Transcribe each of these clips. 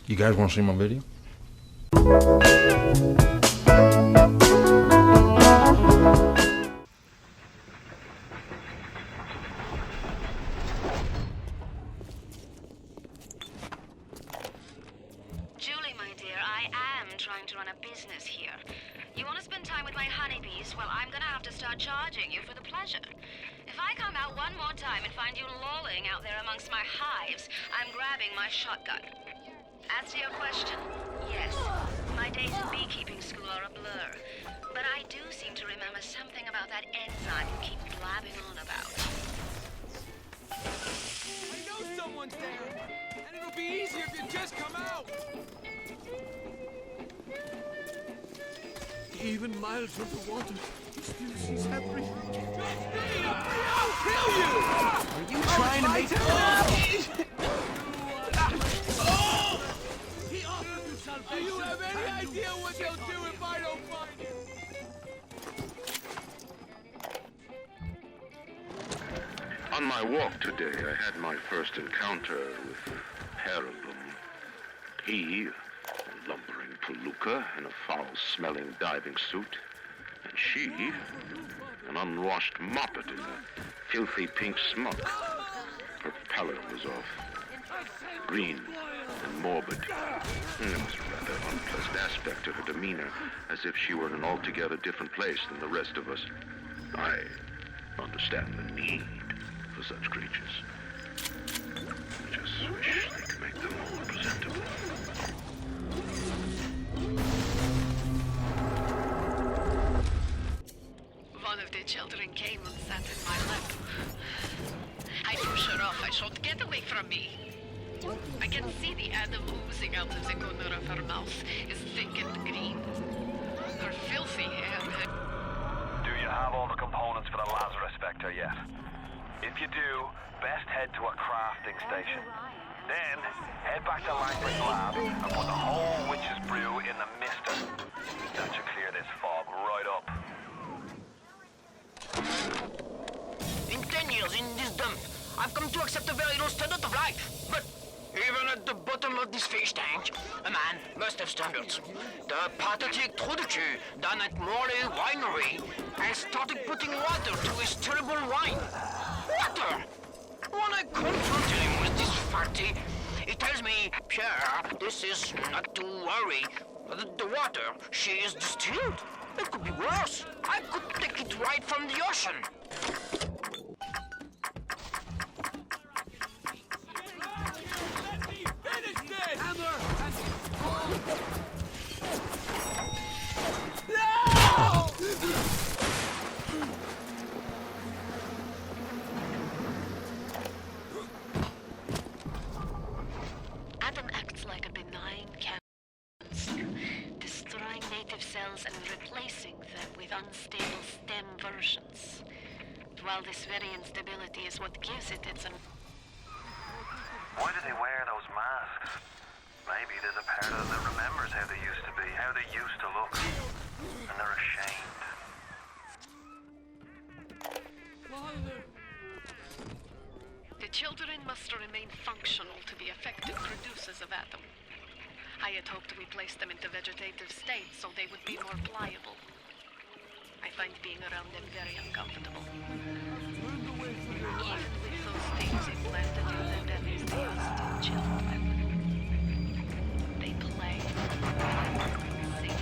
You guys want to see my video? Julie, my dear, I am trying to run a business here. You want to spend time with my honeybees? Well, I'm gonna have to start charging you for the pleasure. If I come out one more time and find you lolling out there amongst my hives, I'm grabbing my shotgun. As to your question, yes, my days in beekeeping school are a blur. But I do seem to remember something about that enzyme you keep blabbing on about. I know someone's there, and it'll be easier if you just come out. Even miles from the water, he still sees Henry. I'll kill you! Are you trying to make He offered you salvation. Do you have any idea what they'll do if I don't find him? On my walk today, I had my first encounter with Harriblum. He, a lumbering palooka in a foul-smelling diving suit, and she, an unwashed moppet in a filthy pink smock. Her pallor was off, green and morbid. There was a rather unpleasant aspect to her demeanor, as if she were in an altogether different place than the rest of us. I understand the need for such creatures. I just wish they could make them more presentable. One of the children came and sat in my lap. I push her off. I shout, "Get away from me!" I can see the Adam oozing out of the corner of her mouth is thick and green. Her filthy hair. Do you have all the components for the Lazarus Vector yet? If you do, best head to a crafting station. Then, head back to Langford's lab and put the whole witch's brew in the mister. That should clear this fog right up. In 10 years in this dump, I've come to accept a very low standard of life. But even at the bottom of this fish tank, a man must have standards. The pathetic Trudeau down at Morley Winery has started putting water to his terrible wine. Water! When I confronted him with this fatty, he tells me, "Pierre, this is not to worry. The water, she is distilled. It could be worse. I could take it right from the ocean." Finish this! Hammer! Adam acts like a benign cancer, destroying native cells and replacing them with unstable stem versions. While this very instability is what gives it its... Why do they wear those masks? Maybe there's a part of them that remembers how they used to be, how they used to look. And they're ashamed. The children must remain functional to be effective producers of Adam. I had hoped we placed them into vegetative states so they would be more pliable. I find being around them very uncomfortable. Even with those things implanted in their bellies, they are still children. They play, sing.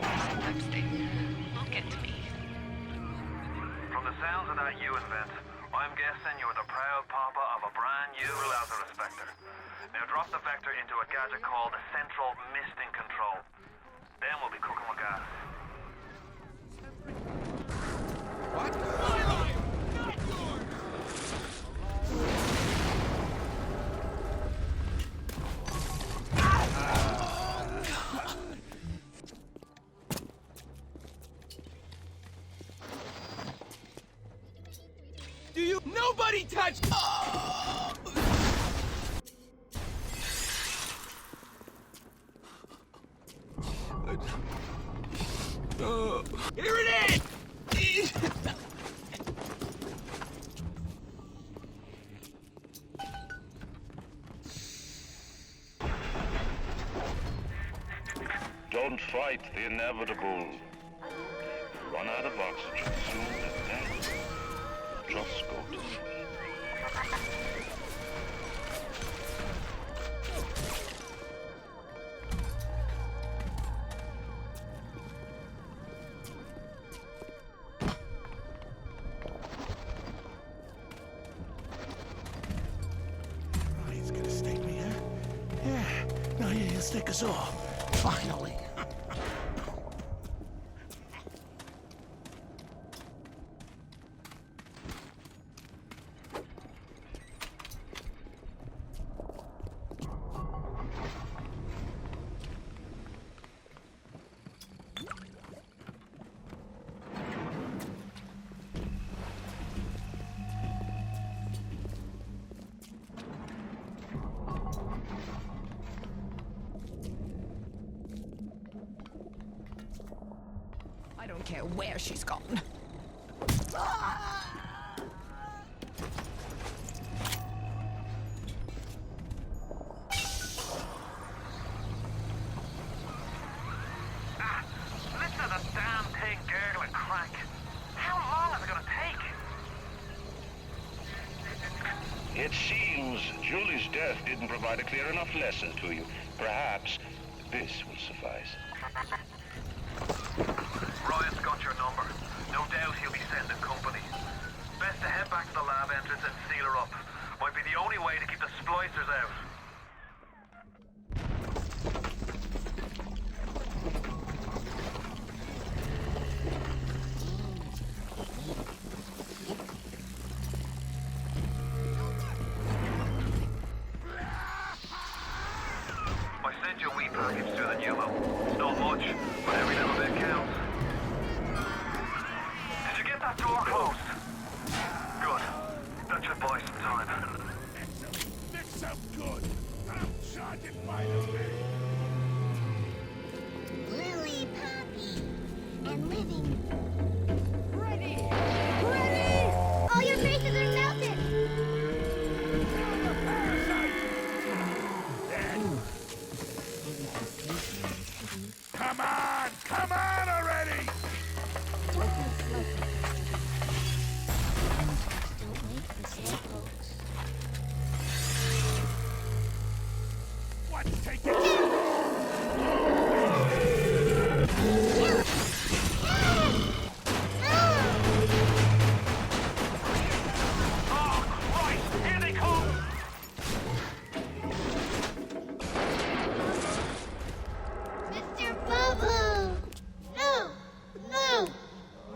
Sometimes they look at me. From the sounds of that you invent, I'm guessing you're the proud papa of a brand new Lazarus Vector. Now drop the Vector into a gadget called the Central Misting Control. Then we'll be cooking with gas. What? Do you? Nobody touch! Here it is! don't fight the inevitable. You run out of oxygen soon, and then just go to sleep. Ryan's gonna stake me, huh? Yeah. No, he'll stick us all. Finally. I don't care where she's gone. Listen to the damn thing gurgle and crack. How long is it gonna take? It seems Julie's death didn't provide a clear enough lesson to you. Perhaps this will suffice. Ryan's got your number. No doubt he'll be sending company. Best to head back to the lab entrance and seal her up. Might be the only way to keep the splicers out. I sent you a wee package through the pneumo. It's not much, but every little bit counts. Did you get that door closed? Good. That should buy some time. This so good. I'm charging by the minute. Lily Poppy and living. Ready! All your faces are melted! Come on already! What's taking Oh, Christ! Here they come! Mr. Bubble! No! No!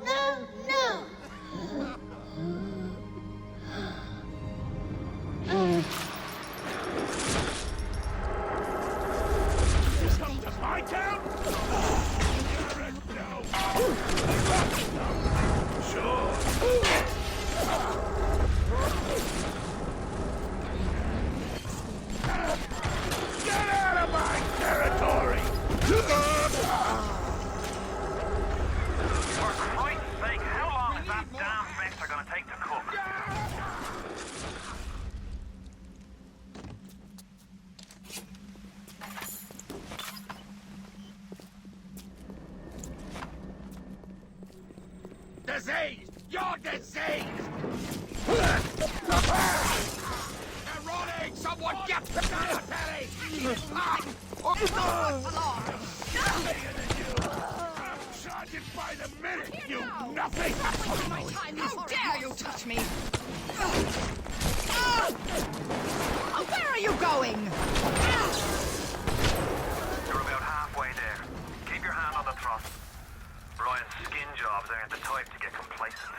No! No! come to my town? Sure. Get out of my territory! For Christ's sake, how long is that damn fixer gonna take to cook? Disease! You're diseased! Erotic! Someone get sanitary! I'm charging by the minute, you nothing! My time, how dare you touch me! Where are you going? You're about halfway there. Keep your hand on the thrust. Ryan's skin jobs aren't the type to get complacent.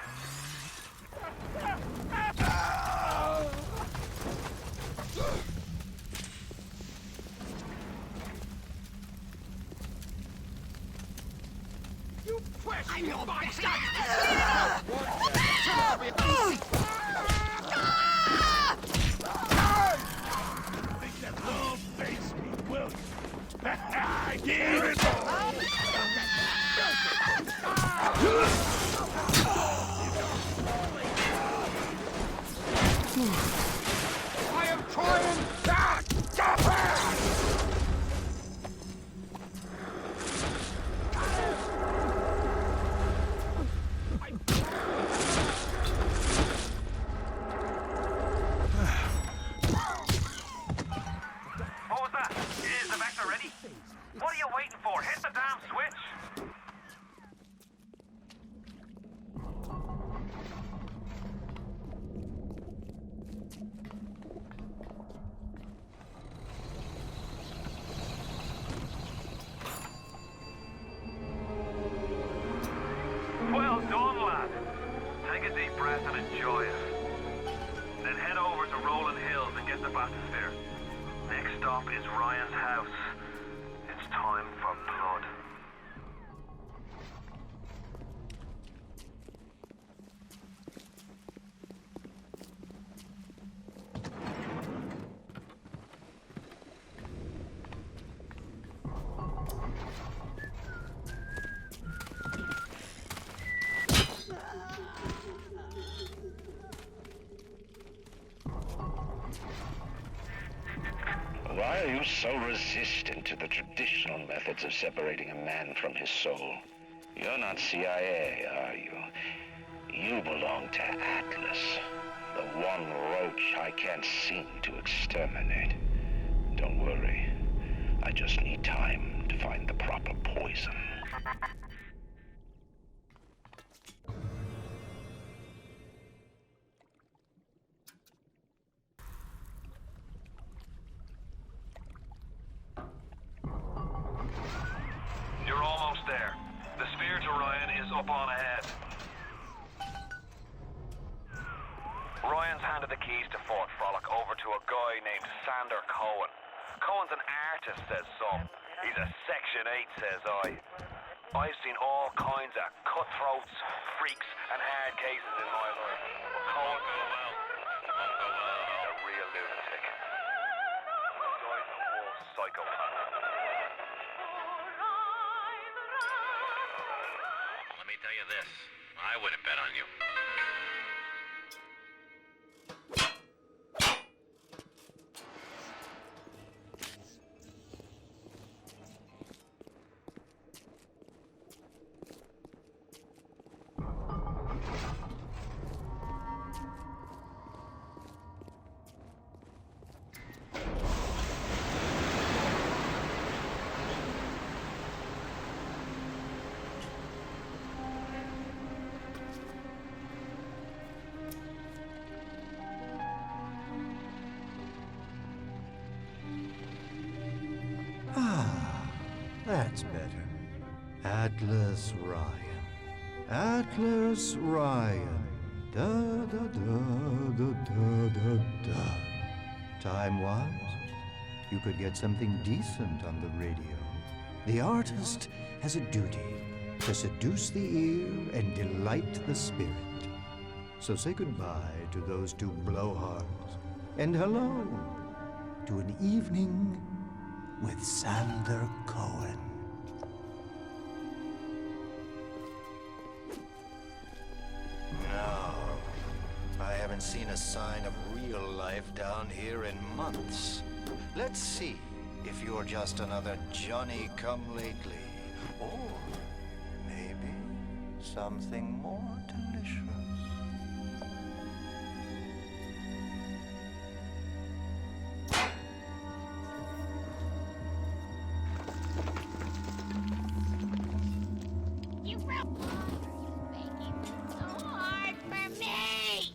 You press I'm your best! think that love face me, will you? Give it I am trying that! Stop it! stop is Ryan's house. It's time for blood. Why are you so resistant to the traditional methods of separating a man from his soul? You're not CIA, are you? You belong to Atlas, the one roach I can't seem to exterminate. Don't worry. I just need time to find the proper poison. You're almost there. The spear to Ryan is up on ahead. Ryan's handed the keys to Fort Frolic over to a guy named Sander Cohen. Cohen's an artist, says some. He's a Section 8, says I. I've seen all kinds of cutthroats, freaks, and hard cases in my life. But Cohen... He's a real lunatic. The guy's a wolf psychopath. Let me tell you this. I wouldn't bet on you. That's better. Atlas Ryan. Atlas Ryan. Da da da da da da da. Time-wise, you could get something decent on the radio. The artist has a duty to seduce the ear and delight the spirit. So say goodbye to those two blowhards, and hello to an evening with Sander Cohen. No, I haven't seen a sign of real life down here in months. Let's see if you're just another Johnny-come-lately, or maybe something more delicious. You broke. You're making it so hard for me.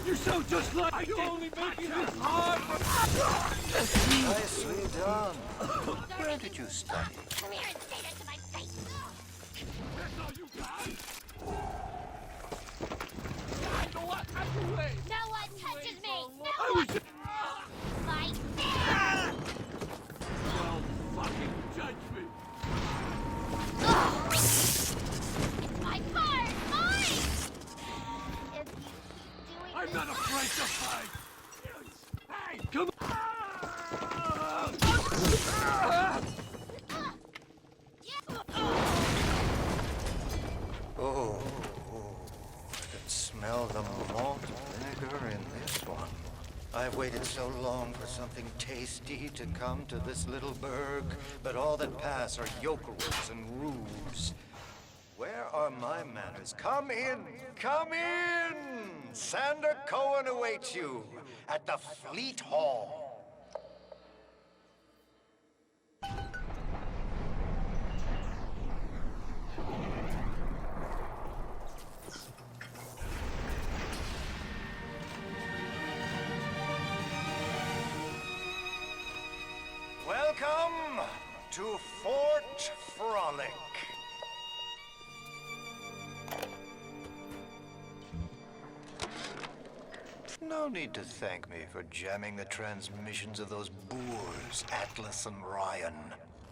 You're so just like you only making this hard. Nicely done. Where did you study? Come here and say that to my face. That's all you got. I know what? Out the way. No one touches me. No I one. was. My Don't fucking judge me. It's my card. Mine. If you keep doing I'm this, not afraid to fight. Hey, come on. Oh, I can smell the malt vinegar in this one. I've waited so long for something tasty to come to this little burg, but all that pass are yokelries and rubes. Where are my manners? Come in! Come in! Sander Cohen awaits you at the Fleet Hall. Welcome to Fort Frolic. No No need to thank me for jamming the transmissions of those boors, Atlas and Ryan.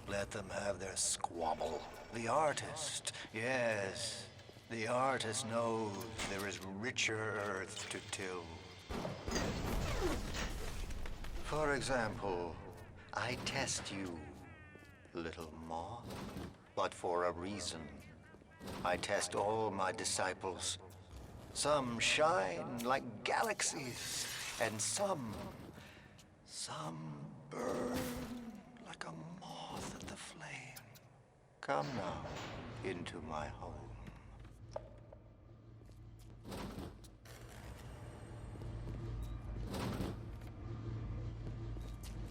Let them have their squabble. The artist, yes, the artist knows there is richer earth to till. For example, I test you, little moth, but for a reason. I test all my disciples. Some shine like galaxies, and some burn like a moth at the flame. Come now into my home.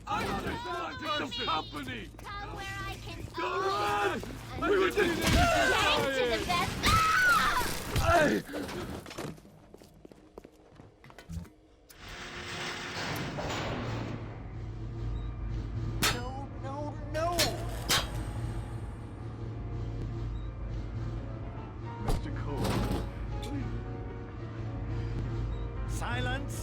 I understand some company! Come where I can. All right! We were just Thanks to the best. Ah! No! Mr. Cole, please. Silence!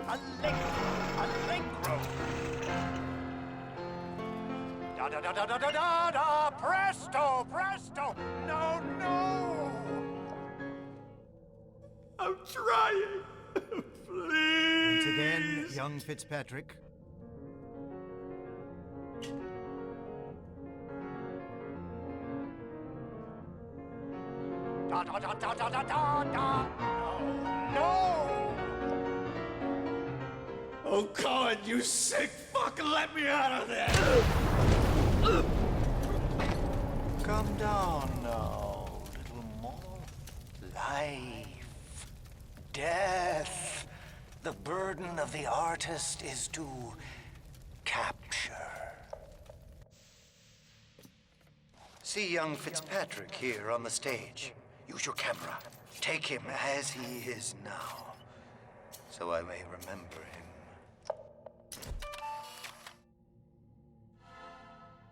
Allegro! Da! Presto! No! I'm trying! Please! Once again, young Fitzpatrick. Da! No! Oh, Colin, you sick fuck, let me out of there! Come down now, little moth. Life, death. The burden of the artist is to capture. See young Fitzpatrick here on the stage. Use your camera. Take him as he is now, so I may remember him.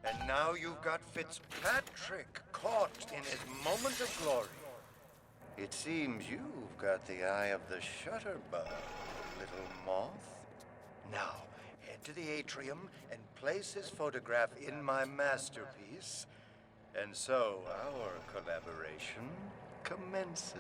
And now you've got Fitzpatrick caught in his moment of glory. It seems you've got the eye of the shutterbug, little moth. Now, head to the atrium and place his photograph in my masterpiece. And so our collaboration commences.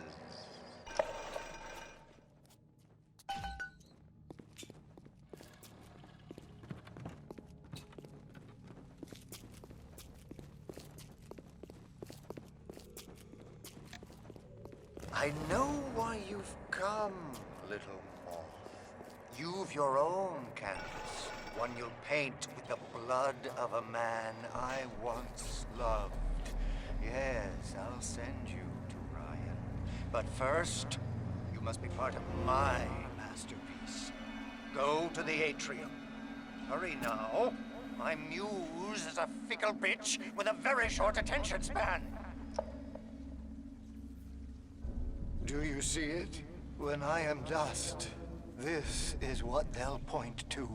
I know why you've come, little moth. You've your own canvas, one you'll paint with the blood of a man I once loved. Yes, I'll send you to Ryan. But first, you must be part of my masterpiece. Go to the atrium. Hurry now. My muse is a fickle bitch with a very short attention span. Do you see it? When I am dust, this is what they'll point to.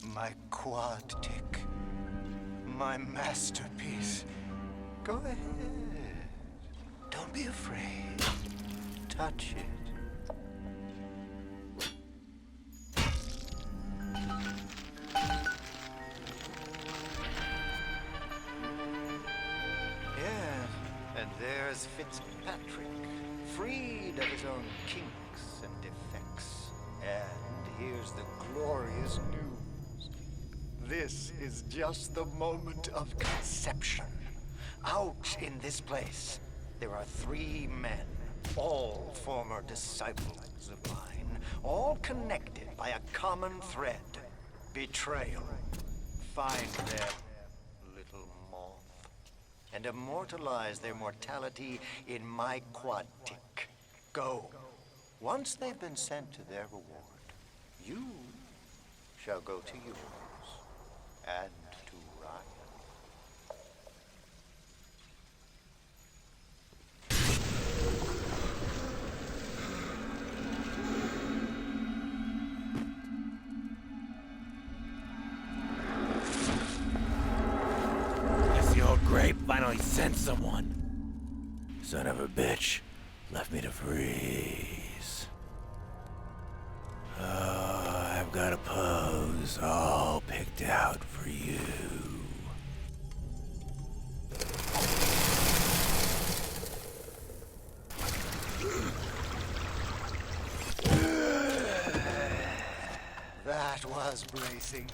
My quad tick. My masterpiece. Go ahead. Don't be afraid. Touch it. Yes, and there's Fitzpatrick, freed of his own kinks and defects. And here's the glorious news. This is just the moment of conception. Out in this place, there are 3 men, all former disciples of mine, all connected by a common thread. Betrayal. Find them, little moth, and immortalize their mortality in my quad tick. Go. Once they've been sent to their reward, you shall go to yours, and to Ryan. Guess the old grape finally sent someone. Son of a bitch. Left me to freeze. Oh, I've got a pose all picked out for you. That was bracing.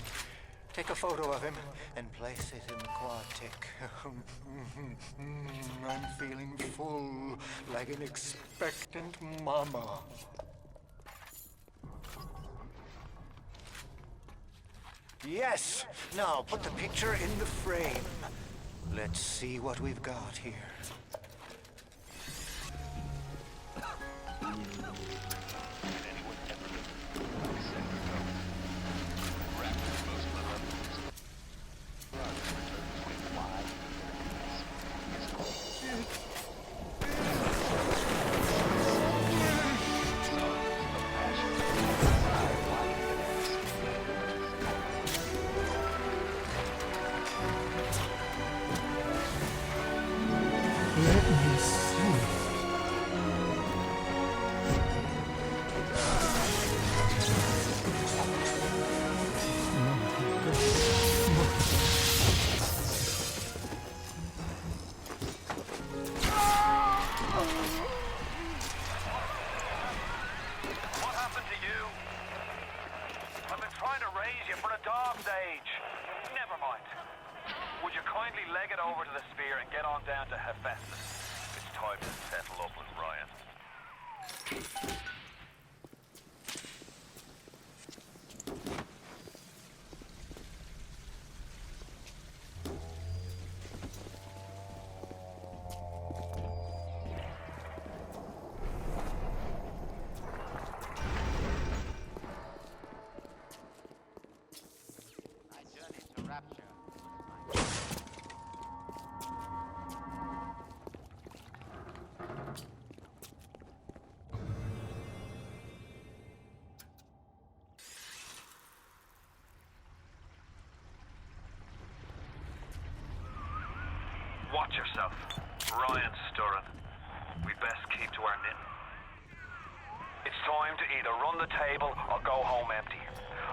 Take a photo of him and place it in the quad tick. I'm feeling full, like an expectant mama. Yes! Now put the picture in the frame. Let's see what we've got here. What happened to you? I've been trying to raise you for a dog's age. Never mind. Would you kindly leg it over to the spear and get on down to Hephaestus? It's time to settle up with Ryan. My journey to rapture. Watch yourself. Ryan's stirring. We best keep to our knitting. It's time to either run the table or go home empty.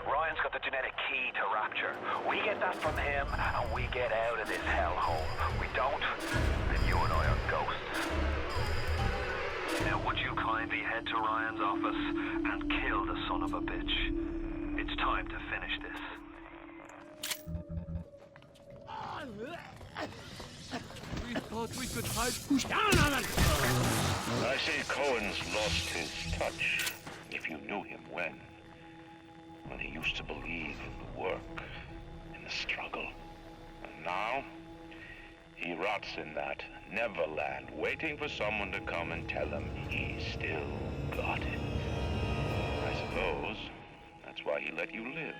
Ryan's got the genetic key to rapture. We get that from him, and we get out of this hellhole. We don't, then you and I are ghosts. Now would you kindly head to Ryan's office and kill the son of a bitch? It's time to finish this. We thought we could hide. Push down on it! I see Cohen's lost his touch. If you knew him when he used to believe in the work, in the struggle. And now, he rots in that Neverland, waiting for someone to come and tell him he still got it. I suppose that's why he let you live.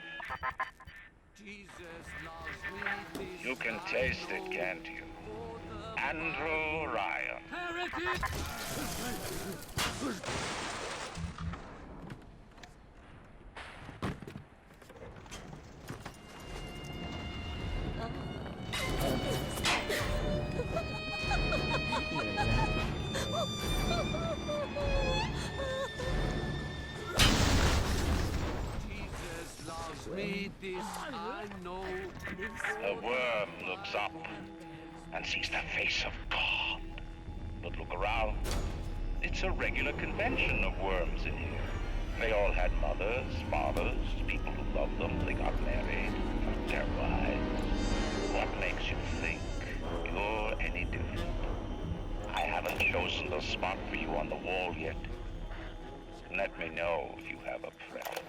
Jesus loves me. You can taste it, can't you? Andrew Ryan. Heretic! Jesus loves me, this I know. The worm looks up and sees the face of God. But look around. It's a regular convention of worms in here. They all had mothers, fathers, people who loved them. They got married, their wives. What makes you think you're any different? I haven't chosen the spot for you on the wall yet. Let me know if you have a preference.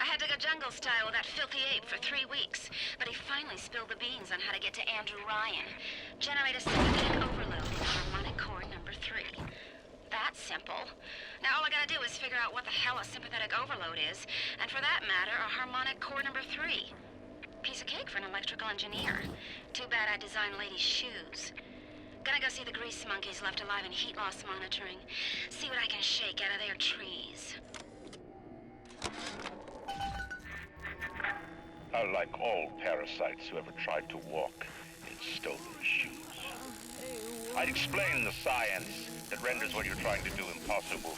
I had to go jungle style with that filthy ape for 3 weeks, but he finally spilled the beans on how to get to Andrew Ryan. Generate a sympathetic overload in harmonic core number 3. That's simple. Now all I gotta do is figure out what the hell a sympathetic overload is, and for that matter, a harmonic core number 3. Piece of cake for an electrical engineer. Too bad I designed ladies' shoes. Gonna go see the grease monkeys left alive in heat loss monitoring. See what I can shake out of their trees. Like all parasites who ever tried to walk in stolen shoes. I'd explain the science that renders what you're trying to do impossible,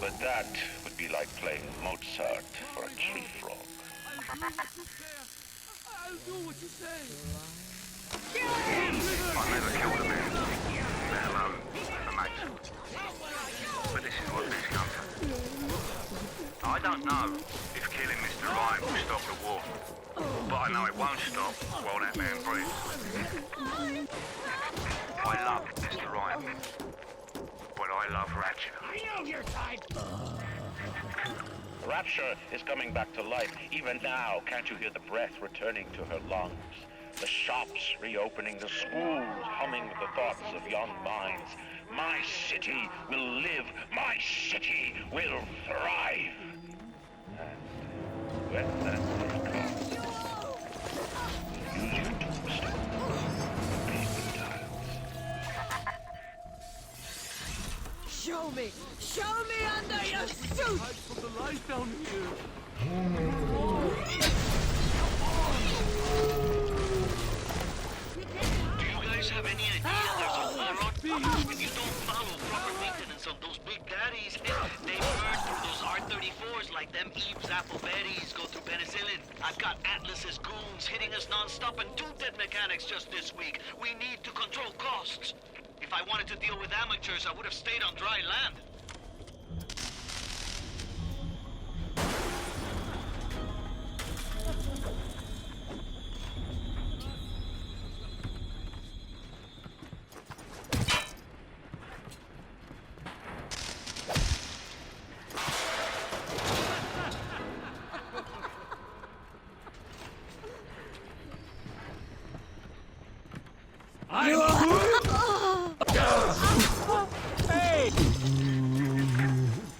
but that would be like playing Mozart for a tree frog. I'll do what you say. I never killed a man, let alone a mate. But this is what this comes to. I don't know if killing Mr. Ryan will stop the war, but I know it won't stop while that man breathes. I love Mr. Ryan, but I love Ratchet. I know your type. Rapture is coming back to life. Even now, can't you hear the breath returning to her lungs? The shops reopening, the schools humming with the thoughts of young minds. My city will live. My city will thrive. And when that day comes, use your tombstone to pay the tiles. Show me! Show me under your suit! Hide from the light down here. Do you guys have any idea there's a war on? If you don't follow proper maintenance on those big daddies, they burn through those R-34s like them Eve's apple berries go through penicillin. I've got Atlas's goons hitting us non-stop and 2 dead mechanics just this week. We need to control costs. If I wanted to deal with amateurs, I would have stayed on dry land.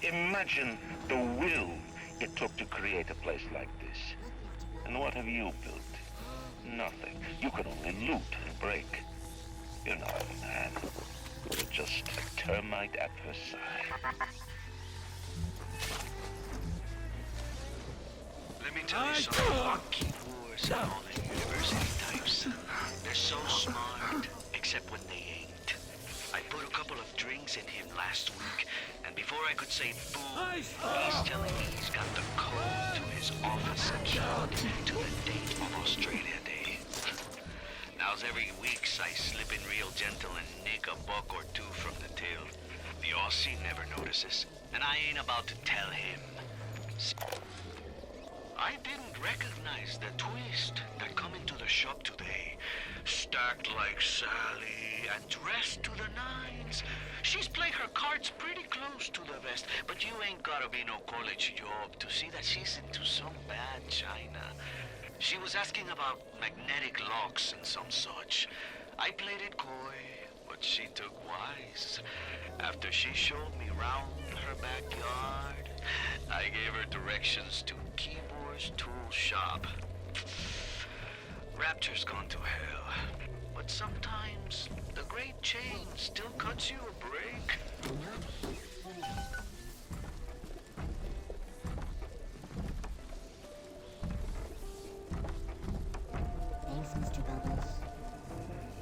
Imagine the will it took to create a place like this. And what have you built? Nothing. You can only loot and break. You're not a man. You're just a termite at her side. Let me tell you something about keyboards and all the university types. They're so smart, except when they ain't. I put a couple of drinks in him last week, and before I could say boo, he's telling me he's got the code to his office key to the date of Australia Day. Now's every weeks I slip in real gentle and nick a buck or 2 from the till. The Aussie never notices, and I ain't about to tell him. I didn't recognize the twist that come into the shop today. Stacked like Sally and dressed to the nines. She's played her cards pretty close to the vest, but you ain't gotta be no college job to see that she's into some bad china. She was asking about magnetic locks and some such. I played it coy, but she took wise. After she showed me round her backyard, I gave her directions to Keyboard's tool shop. Rapture's gone to hell, but sometimes the great chain still cuts you a break. Thanks, Mr. Bubbles.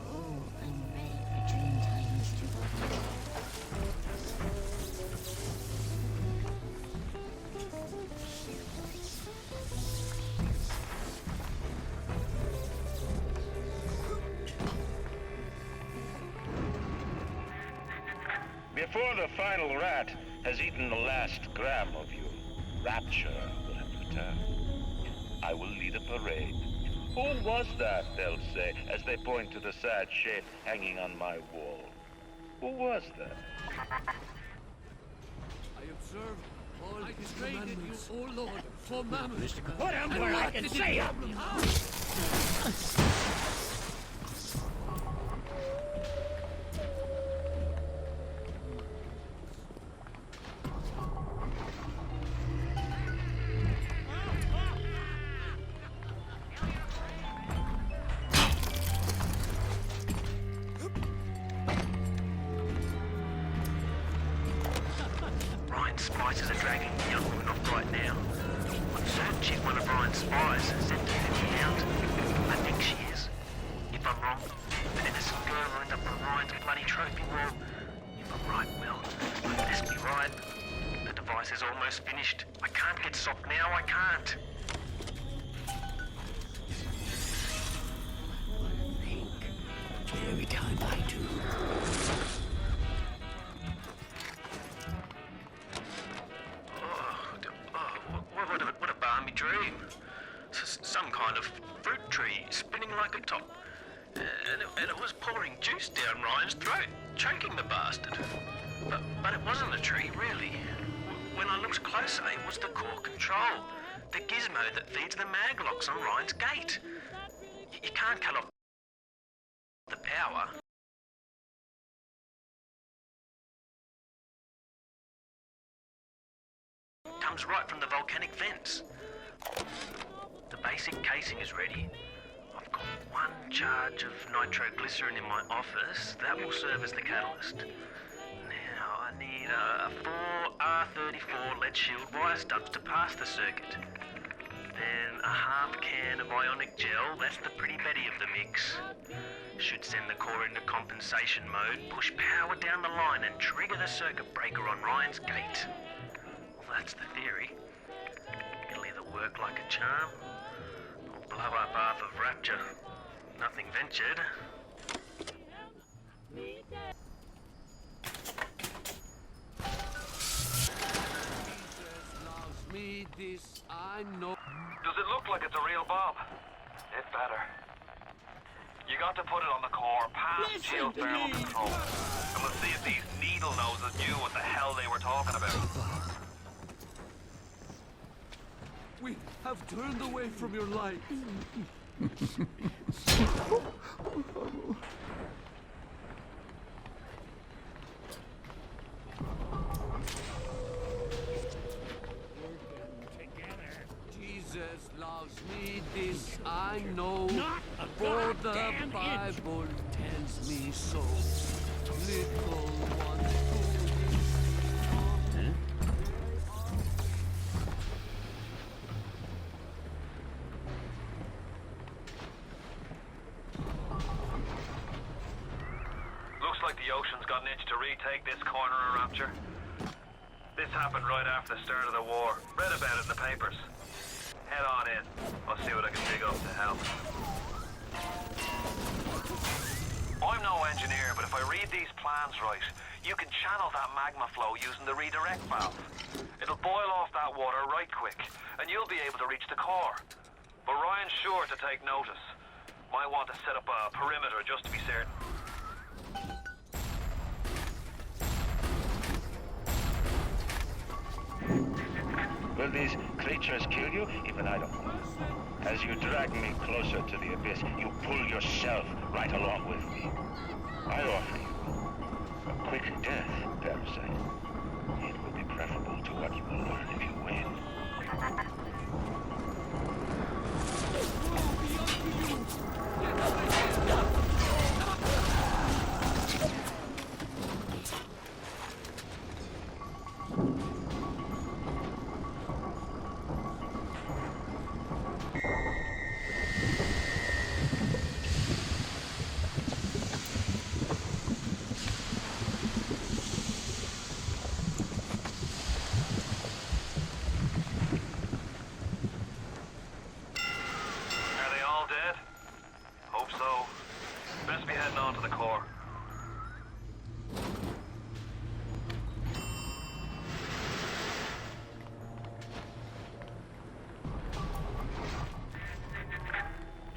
Oh, I'm ready for dream time, Mr. Bubbles. Before the final rat has eaten the last gram of you, Rapture will have returned. I will lead a parade. Who was that, they'll say, as they point to the sad shape hanging on my wall. Who was that? I observe all his commandments, O Lord, for mammon. Put him where I can see him! Ryan's spies are dragging the young woman off right now. I'm certain she's one of Ryan's spies and sent to get me out. I think she is. If I'm wrong, an innocent girl will end up on Ryan's bloody any trophy war. If I'm right, Will, let this be right. The device is almost finished. I can't get soft now, I can't. Every time I do. What a balmy dream. Some kind of fruit tree spinning like a top. And it was pouring juice down Ryan's throat, choking the bastard. But it wasn't a tree, really. When I looked closer, it was the core control. The gizmo that feeds the mag locks on Ryan's gate. You can't cut off the power. Comes right from the volcanic vents. The basic casing is ready. I've got one charge of nitroglycerin in my office. That will serve as the catalyst. Now I need 4 R34 lead shield wire stubs to pass the circuit. Then a half can of ionic gel. That's the pretty Betty of the mix. Should send the core into compensation mode, push power down the line and trigger the circuit breaker on Ryan's gate. Well, that's the theory. It'll either work like a charm, or blow up half of Rapture. Nothing ventured. Me this, I know. Does it look like it's a real bomb? It better. You got to put it on the core, past geothermal control. And we'll see if these needle noses knew what the hell they were talking about. We have turned away from your light. Jesus loves me, this I know. Not a For the goddamn inch. Bible tells me so. Little one. Looks like the ocean's got an itch to retake this corner of Rapture. This happened right after the start of the war. Read about it in the papers. Head on in. I'll see what I can dig up to help. I'm no engineer, but if I read these plans right, you can channel that magma flow using the redirect valve. It'll boil off that water right quick, and you'll be able to reach the core. But Ryan's sure to take notice. Might want to set up a perimeter just to be certain. Will these creatures kill you? Even I don't know. As you drag me closer to the abyss, you pull yourself right along with me. I offer you a quick death, Parasite. It will be preferable to what you will learn if you win.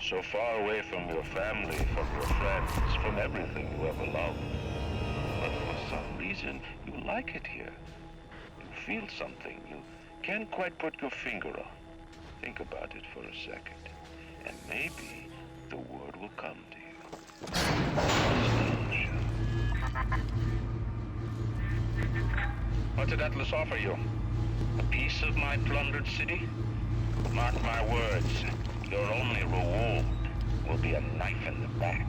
So far away from your family, from your friends, from everything you ever loved. But for some reason, you like it here. You feel something you can't quite put your finger on. Think about it for a second, and maybe the word will come to you. What did Atlas offer you? A piece of my plundered city? Mark my words. Your only reward will be a knife in the back.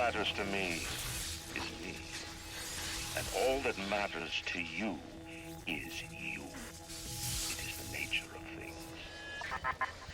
matters to me is me. And all that matters to you is you. It is the nature of things.